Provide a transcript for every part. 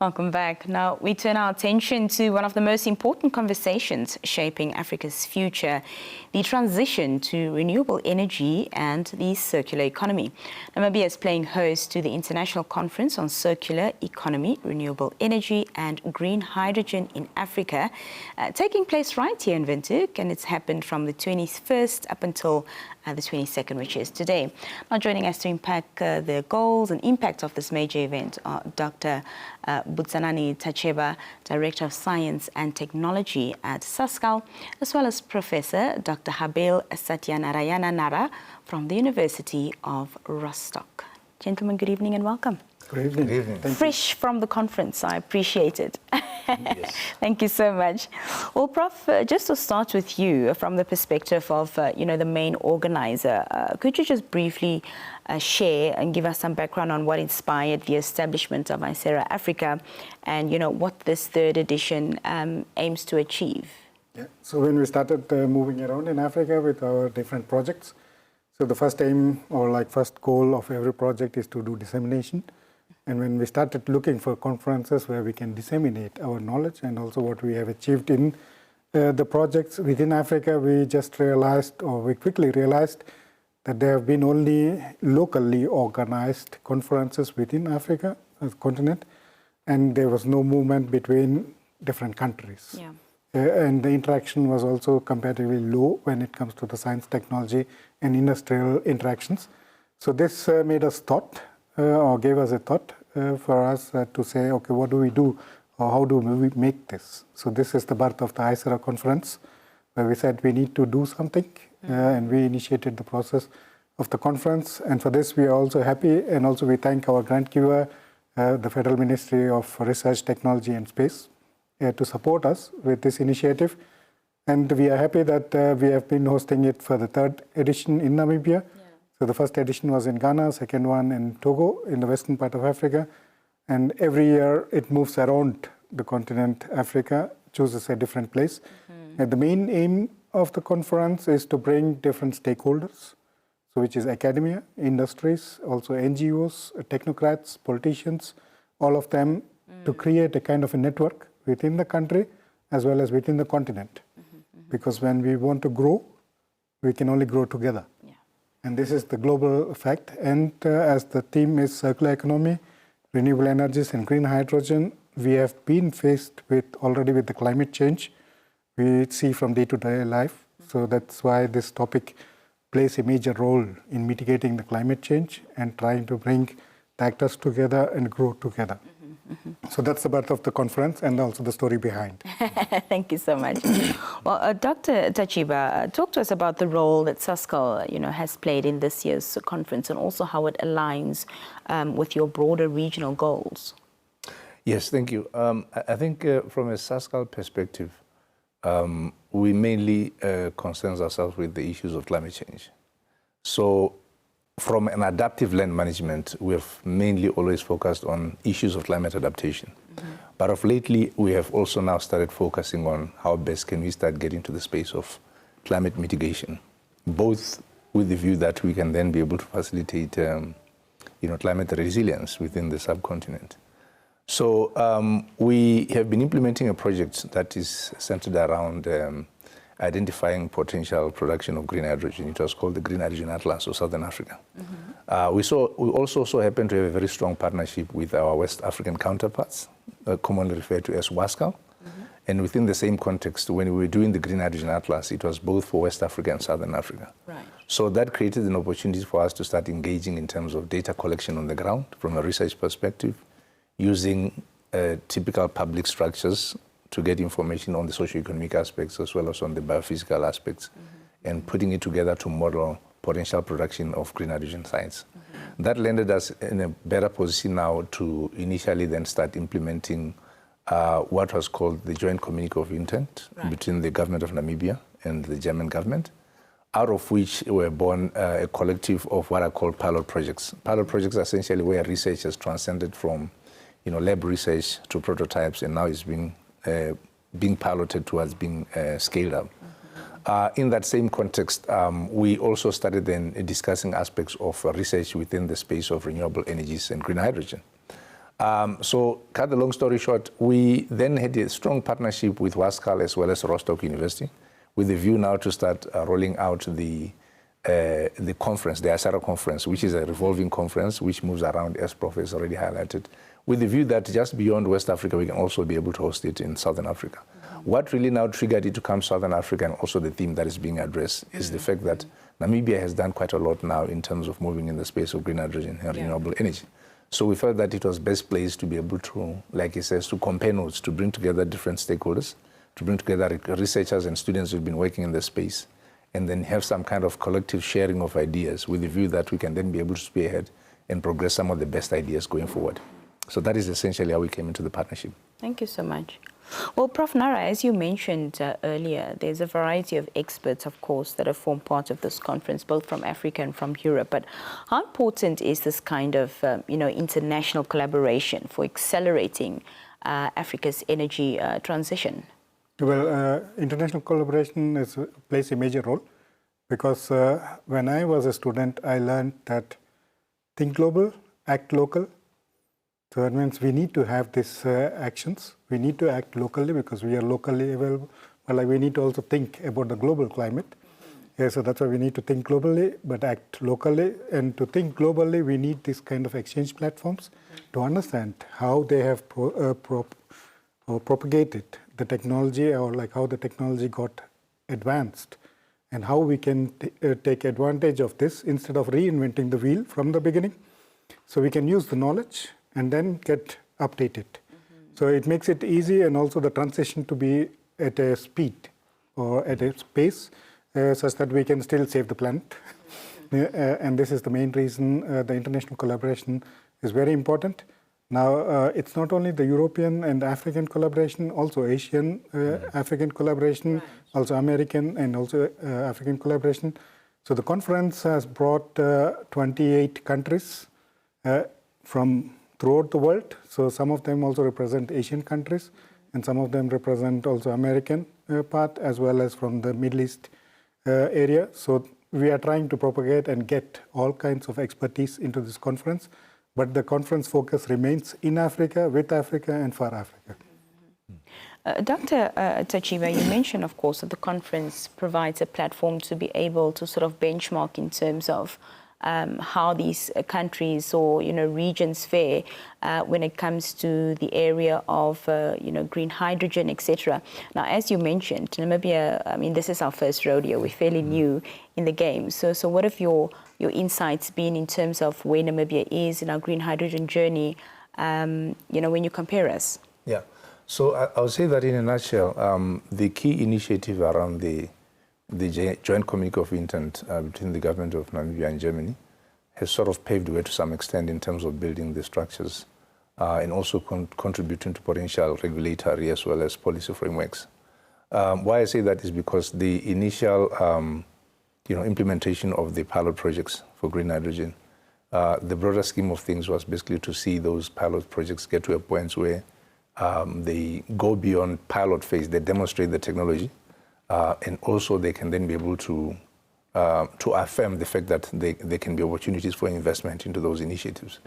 Welcome back. Now, we turn our attention to one of the most important conversations shaping Africa's future, the transition to renewable energy and the circular economy. Namibia is playing host to the International Conference on Circular Economy, Renewable Energy and Green Hydrogen in Africa, taking place right here in Windhoek, and it's happened from the 21st up until the 22nd, which is today. Now, joining us to unpack the goals and impact of this major event are Dr. Butsanani Tacheba, Director of Science and Technology at SASSCAL, as well as Professor Dr. Habel Satyanarayana Nara from the University of Rostock. Gentlemen, good evening and welcome. Good evening. Good evening. Fresh from the conference, I appreciate it. Yes. Thank you so much. Well, Prof, just to start with you, from the perspective of, the main organizer, could you just briefly share and give us some background on what inspired the establishment of ISRA Africa and, what this third edition aims to achieve? Yeah. So when we started moving around in Africa with our different projects, so the first aim or first goal of every project is to do dissemination. And when we started looking for conferences where we can disseminate our knowledge and also what we have achieved in the projects within Africa, we just realized, or we quickly realized, that there have been only locally organized conferences within Africa, as a continent, and there was no movement between different countries. Yeah. And the interaction was also comparatively low when it comes to the science, technology, and industrial interactions. So this made us thought, or gave us a thought for us to say, okay, what do we do, or how do we make this? So this is the birth of the ISRA conference, where we said we need to do something, and we initiated the process of the conference. And for this, we are also happy, and also we thank our grant giver, the Federal Ministry of Research, Technology and Space, to support us with this initiative. And we are happy that we have been hosting it for the third edition in Namibia. So the first edition was in Ghana, second one in Togo, in the western part of Africa. And every year it moves around the continent Africa, chooses a different place. And the main aim of the conference is to bring different stakeholders, so which is academia, industries, also NGOs, technocrats, politicians, all of them, to create a kind of a network within the country as well as within the continent. Because when we want to grow, we can only grow together. And this is the global fact. And as the theme is circular economy, renewable energies and green hydrogen, we have been faced already with the climate change we see from day-to-day life. So that's why this topic plays a major role in mitigating the climate change and trying to bring the actors together and grow together. So that's the birth of the conference and also the story behind. Thank you so much. Well, Dr. Tacheba, talk to us about the role that SASSCAL, has played in this year's conference and also how it aligns with your broader regional goals. Yes, thank you. I think from a SASSCAL perspective, we mainly concern ourselves with the issues of climate change. So from an adaptive land management, we have mainly always focused on issues of climate adaptation. But of lately, we have also now started focusing on how best can we start getting to the space of climate mitigation, both with the view that we can then be able to facilitate climate resilience within the subcontinent. So we have been implementing a project that is centered around identifying potential production of green hydrogen. It was called the Green Hydrogen Atlas of Southern Africa. We also so happen to have a very strong partnership with our West African counterparts, commonly referred to as WASCAL. And within the same context, when we were doing the Green Hydrogen Atlas, it was both for West Africa and Southern Africa. Right. So that created an opportunity for us to start engaging in terms of data collection on the ground from a research perspective, using typical public structures to get information on the socio-economic aspects as well as on the biophysical aspects, and putting it together to model potential production of green hydrogen sites. That landed us in a better position now to initially then start implementing what was called the Joint Communique of Intent between the government of Namibia and the German government, out of which were born a collective of what are called pilot projects. Pilot projects are essentially where research has transcended from lab research to prototypes, and now is being piloted towards being scaled up. In that same context, we also started then discussing aspects of research within the space of renewable energies and green hydrogen. So cut the long story short, we then had a strong partnership with SASSCAL as well as Rostock University, with the view now to start rolling out the conference, the ISRA conference, which is a revolving conference which moves around, as Prof has already highlighted, with the view that just beyond West Africa, we can also be able to host it in Southern Africa. What really now triggered it to come Southern Africa, and also the theme that is being addressed, is the fact that Namibia has done quite a lot now in terms of moving in the space of green hydrogen and renewable energy. So we felt that it was best placed to be able to, like he says, to compare notes, to bring together different stakeholders, to bring together researchers and students who've been working in the space, and then have some kind of collective sharing of ideas with the view that we can then be able to spearhead and progress some of the best ideas going forward. So that is essentially how we came into the partnership. Thank you so much. Well, Prof. Nara, as you mentioned earlier, there's a variety of experts, of course, that have formed part of this conference, both from Africa and from Europe. But how important is this kind of, international collaboration for accelerating Africa's energy transition? Well, international collaboration plays a major role because when I was a student, I learned that think global, act local. So that means we need to have these actions. We need to act locally because we are locally available. But we need to also think about the global climate. Yeah, so that's why we need to think globally, but act locally. And to think globally, we need this kind of exchange platforms to understand how they have propagated the technology, or like how the technology got advanced, and how we can take advantage of this instead of reinventing the wheel from the beginning. So we can use the knowledge and then get updated. So it makes it easy, and also the transition to be at a speed or at a pace such that we can still save the planet. And this is the main reason the international collaboration is very important. Now, it's not only the European and African collaboration, also Asian African collaboration, also American and also African collaboration. So the conference has brought 28 countries from throughout the world. So some of them also represent Asian countries, and some of them represent also American part, as well as from the Middle East area. So we are trying to propagate and get all kinds of expertise into this conference. But the conference focus remains in Africa, with Africa, and for Africa. Dr. Tachiba, you mentioned, of course, that the conference provides a platform to be able to sort of benchmark in terms of how these countries or regions fare when it comes to the area of green hydrogen, etc. Now, as you mentioned, Namibia, I mean, this is our first rodeo. We're fairly new in the game. So what have your insights been in terms of where Namibia is in our green hydrogen journey? When you compare us. Yeah. So I would say that in a nutshell, the key initiative around the joint communique of intent between the government of Namibia and Germany has sort of paved the way to some extent in terms of building the structures and also contributing to potential regulatory as well as policy frameworks. Why I say that is because the initial implementation of the pilot projects for green hydrogen, the broader scheme of things was basically to see those pilot projects get to a point where they go beyond pilot phase, they demonstrate the technology, and also they can then be able to affirm the fact that there can be opportunities for investment into those initiatives.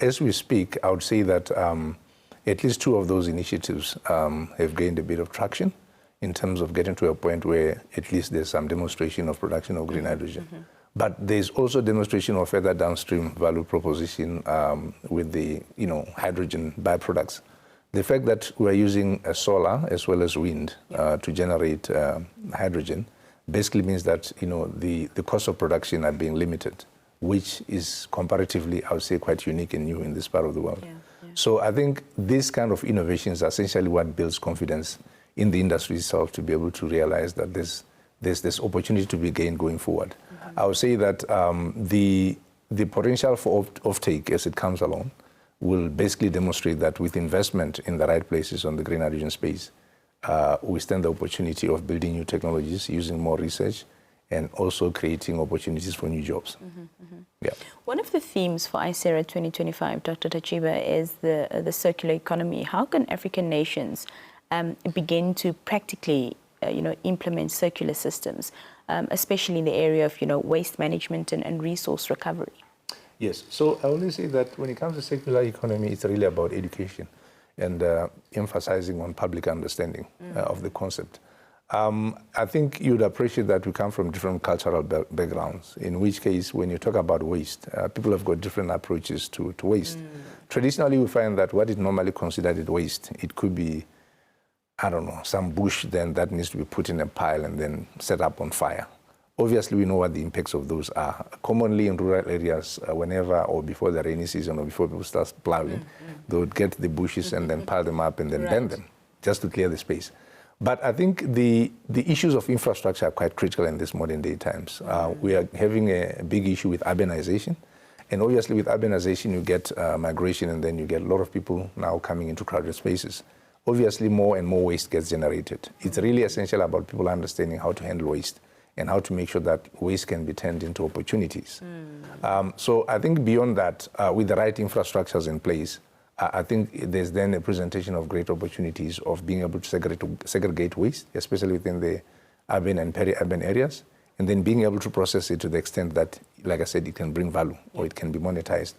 As we speak, I would say that at least two of those initiatives have gained a bit of traction in terms of getting to a point where at least there's some demonstration of production of green hydrogen. But there's also demonstration of further downstream value proposition with the hydrogen byproducts. The fact that we're using solar as well as wind to generate hydrogen basically means that the cost of production are being limited, which is comparatively, I would say, quite unique and new in this part of the world. So I think these kind of innovations are essentially what builds confidence in the industry itself to be able to realize that there's this opportunity to be gained going forward. I would say that the potential for offtake as it comes along will basically demonstrate that with investment in the right places on the green hydrogen space, we stand the opportunity of building new technologies, using more research, and also creating opportunities for new jobs. Yeah. One of the themes for ISRA 2025, Dr. Tachiba, is the circular economy. How can African nations begin to practically implement circular systems, especially in the area of waste management and resource recovery? Yes. So I always say that when it comes to circular economy, it's really about education and emphasizing on public understanding of the concept. I think you'd appreciate that we come from different cultural backgrounds, in which case when you talk about waste, people have got different approaches to waste. Traditionally, we find that what is normally considered waste, it could be, I don't know, some bush then that needs to be put in a pile and then set up on fire. Obviously, we know what the impacts of those are. Commonly in rural areas, whenever or before the rainy season or before people start plowing, they would get the bushes and then pile them up and then burn them, just to clear the space. But I think the issues of infrastructure are quite critical in these modern day times. We are having a big issue with urbanization. And obviously with urbanization, you get migration and then you get a lot of people now coming into crowded spaces. Obviously, more and more waste gets generated. It's really essential about people understanding how to handle waste and how to make sure that waste can be turned into opportunities. So I think beyond that, with the right infrastructures in place, I think there's then a presentation of great opportunities of being able to segregate waste, especially within the urban and peri-urban areas, and then being able to process it to the extent that, like I said, it can bring value or it can be monetized.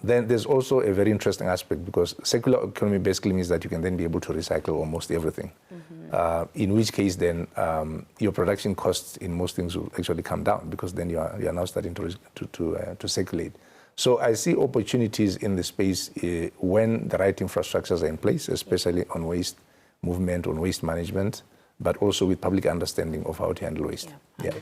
Then there's also a very interesting aspect because circular economy basically means that you can then be able to recycle almost everything. In which case then your production costs in most things will actually come down because then you are now starting to circulate. So I see opportunities in the space when the right infrastructures are in place, especially on waste movement, on waste management, but also with public understanding of how to handle waste. 100%.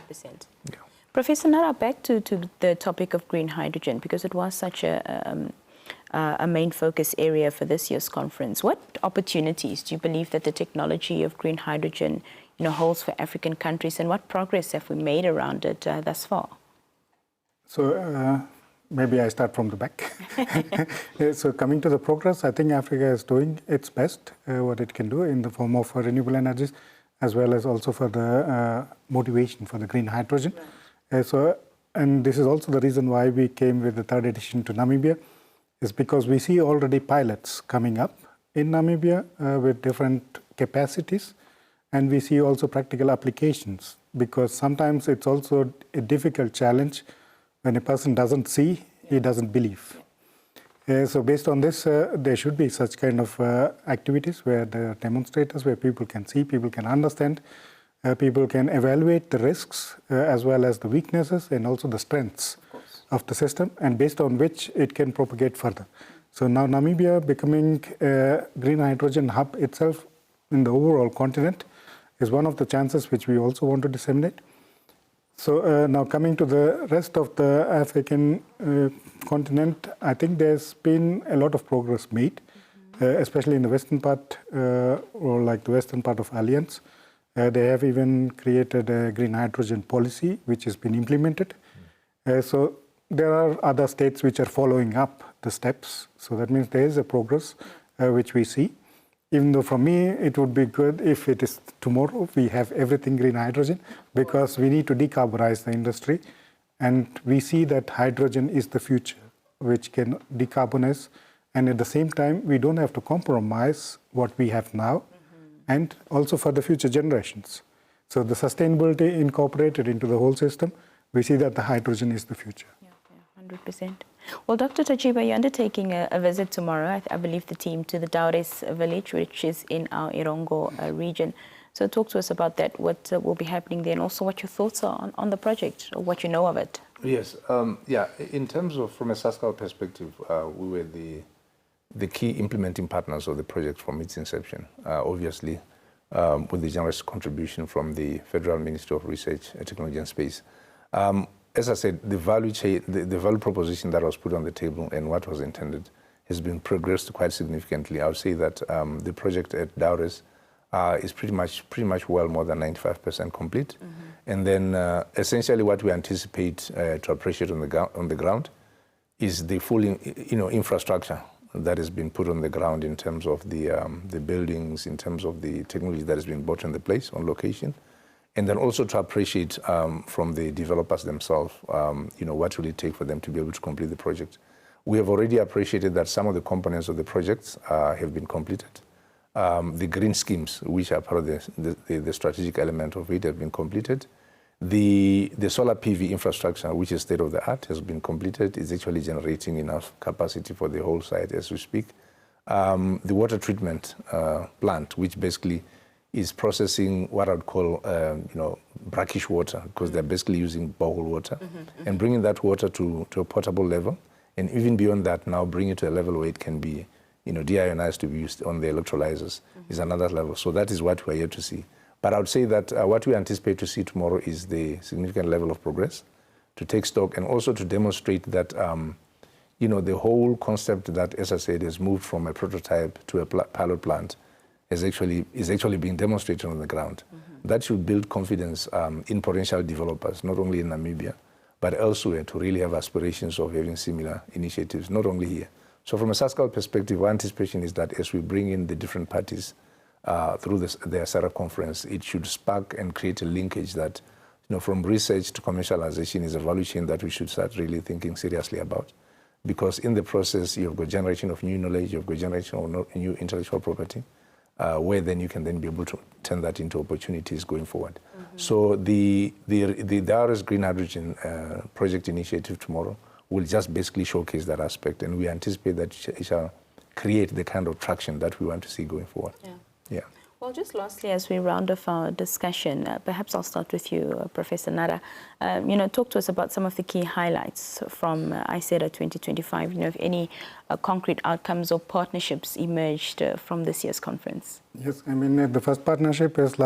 Professor Nara, back to the topic of green hydrogen, because it was such a main focus area for this year's conference. What opportunities do you believe that the technology of green hydrogen holds for African countries, and what progress have we made around it thus far? So maybe I start from the back. So coming to the progress, I think Africa is doing its best, what it can do in the form of renewable energies, as well as also for the motivation for the green hydrogen. And this is also the reason why we came with the third edition to Namibia, is because we see already pilots coming up in Namibia with different capacities, and we see also practical applications, because sometimes it's also a difficult challenge when a person doesn't see, he doesn't believe. So based on this, there should be such kind of activities where there are demonstrators, where people can see, people can understand, people can evaluate the risks as well as the weaknesses and also the strengths of the system, and based on which it can propagate further. So now Namibia becoming a green hydrogen hub itself in the overall continent is one of the chances which we also want to disseminate. So now coming to the rest of the African continent, I think there's been a lot of progress made, especially in the western part, or like the western part of Alliance. They have even created a green hydrogen policy, which has been implemented. So there are other states which are following up the steps. So that means there is a progress which we see. Even though for me, it would be good if it is tomorrow, we have everything green hydrogen, because we need to decarbonize the industry. And we see that hydrogen is the future, which can decarbonize. And at the same time, we don't have to compromise what we have now, and also for the future generations. So the sustainability incorporated into the whole system, we see that the hydrogen is the future. 100%. Well, Dr. Tachiba, you're undertaking a visit tomorrow, I believe the team, to the Daures village, which is in our Irongo region. So talk to us about that, what will be happening there, and also what your thoughts are on the project, or what you know of it. Yes, in terms of, from a SASSCAL perspective, we were the key implementing partners of the project from its inception, obviously with the generous contribution from the Federal Ministry of Research, Technology and Space. As I said, the value proposition that was put on the table and what was intended has been progressed quite significantly. I would say that the project at Daures is pretty much well more than 95% complete. And then essentially what we anticipate to appreciate on the ground is the full infrastructure that has been put on the ground in terms of the buildings, in terms of the technology that has been brought in the place on location. And then also to appreciate from the developers themselves, what will it take for them to be able to complete the project. We have already appreciated that some of the components of the projects have been completed. The green schemes, which are part of the strategic element of it, have been completed. The solar PV infrastructure, which is state-of-the-art, has been completed. It's actually generating enough capacity for the whole site as we speak. The water treatment plant, which basically is processing what I would call, brackish water, because they're basically using borehole water, and bringing that water to a potable level, and even beyond that, now bring it to a level where it can be, deionized to be used on the electrolyzers, is another level. So that is what we're here to see. But I would say that what we anticipate to see tomorrow is the significant level of progress, to take stock and also to demonstrate that, the whole concept that, as I said, has moved from a prototype to a pilot plant is actually being demonstrated on the ground. That should build confidence in potential developers, not only in Namibia, but elsewhere, to really have aspirations of having similar initiatives, not only here. So from a SASSCAL perspective, our anticipation is that as we bring in the different parties through the ISRA conference, it should spark and create a linkage that, from research to commercialization is a value chain that we should start really thinking seriously about. Because in the process, you've got generation of new knowledge, you've got generation of new intellectual property, where then you can then be able to turn that into opportunities going forward. So the DRS Green Hydrogen project initiative tomorrow will just basically showcase that aspect, and we anticipate that it shall create the kind of traction that we want to see going forward. Yeah. Well, just lastly, as we round off our discussion, perhaps I'll start with you, Professor Nara. Talk to us about some of the key highlights from ISRA 2025. If any concrete outcomes or partnerships emerged from this year's conference. Yes, the first partnership is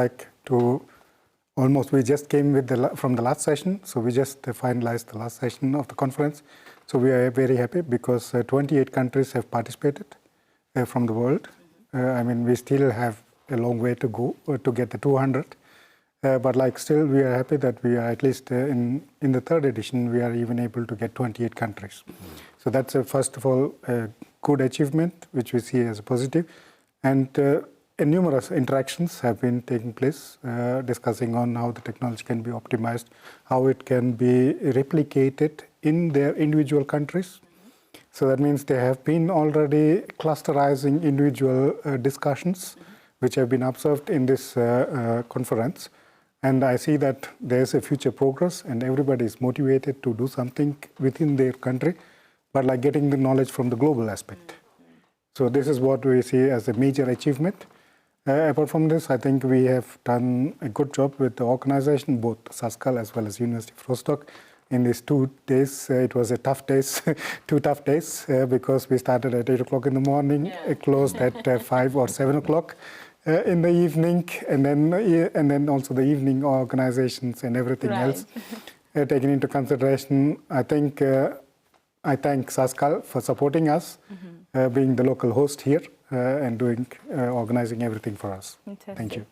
we just came with from the last session, so we just finalized the last session of the conference. So we are very happy because 28 countries have participated from the world. We still have a long way to go to get the 200. But still we are happy that we are at least in the third edition, we are even able to get 28 countries. So that's first of all a good achievement, which we see as a positive. And numerous interactions have been taking place, discussing on how the technology can be optimized, how it can be replicated in their individual countries. So that means they have been already clusterizing individual discussions, which have been observed in this conference. And I see that there's a future progress and everybody is motivated to do something within their country, but getting the knowledge from the global aspect. So this is what we see as a major achievement. Apart from this, I think we have done a good job with the organization, both SASSCAL as well as University of Rostock. In these 2 days, it was a tough days, 2 tough days, because we started at 8 o'clock in the morning, closed at 5 or 7 o'clock in the evening, and then also the evening organizations and everything else taken into consideration. I thank SASSCAL for supporting us, being the local host here and organizing everything for us. Fantastic. Thank you.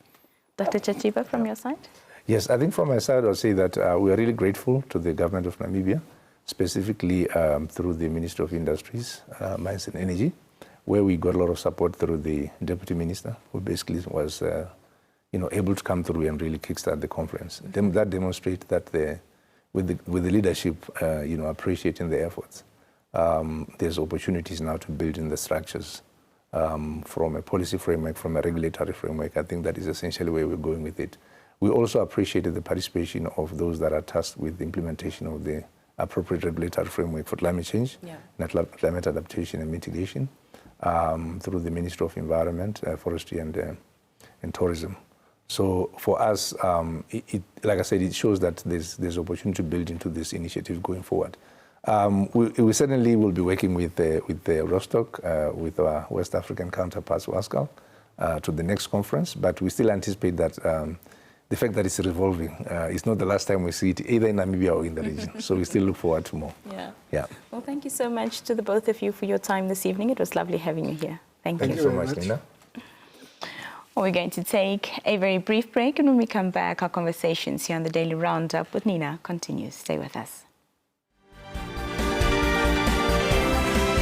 Dr. Chachiba, from your side? Yes, I think from my side, I'll say that we are really grateful to the government of Namibia, specifically through the Ministry of Industries, Mines and Energy, where we got a lot of support through the Deputy Minister, who basically was able to come through and really kickstart the conference. That demonstrates that with the leadership, appreciating the efforts, there's opportunities now to build in the structures from a policy framework, from a regulatory framework. I think that is essentially where we're going with it. We also appreciated the participation of those that are tasked with the implementation of the appropriate regulatory framework for climate change, climate adaptation and mitigation, through the Ministry of Environment, Forestry and Tourism. So for us, like I said, it shows that there's opportunity to build into this initiative going forward. We certainly will be working with Rostock, with our West African counterparts, SASSCAL, to the next conference, but we still anticipate that the fact that it's revolving, it's not the last time we see it either in Namibia or in the region. So we still look forward to more. Yeah. Well, thank you so much to the both of you for your time this evening. It was lovely having you here. Thank you. Thank you so much, Linda. Well, we're going to take a very brief break, and when we come back, our conversations here on the Daily Roundup with Nina continues. Stay with us.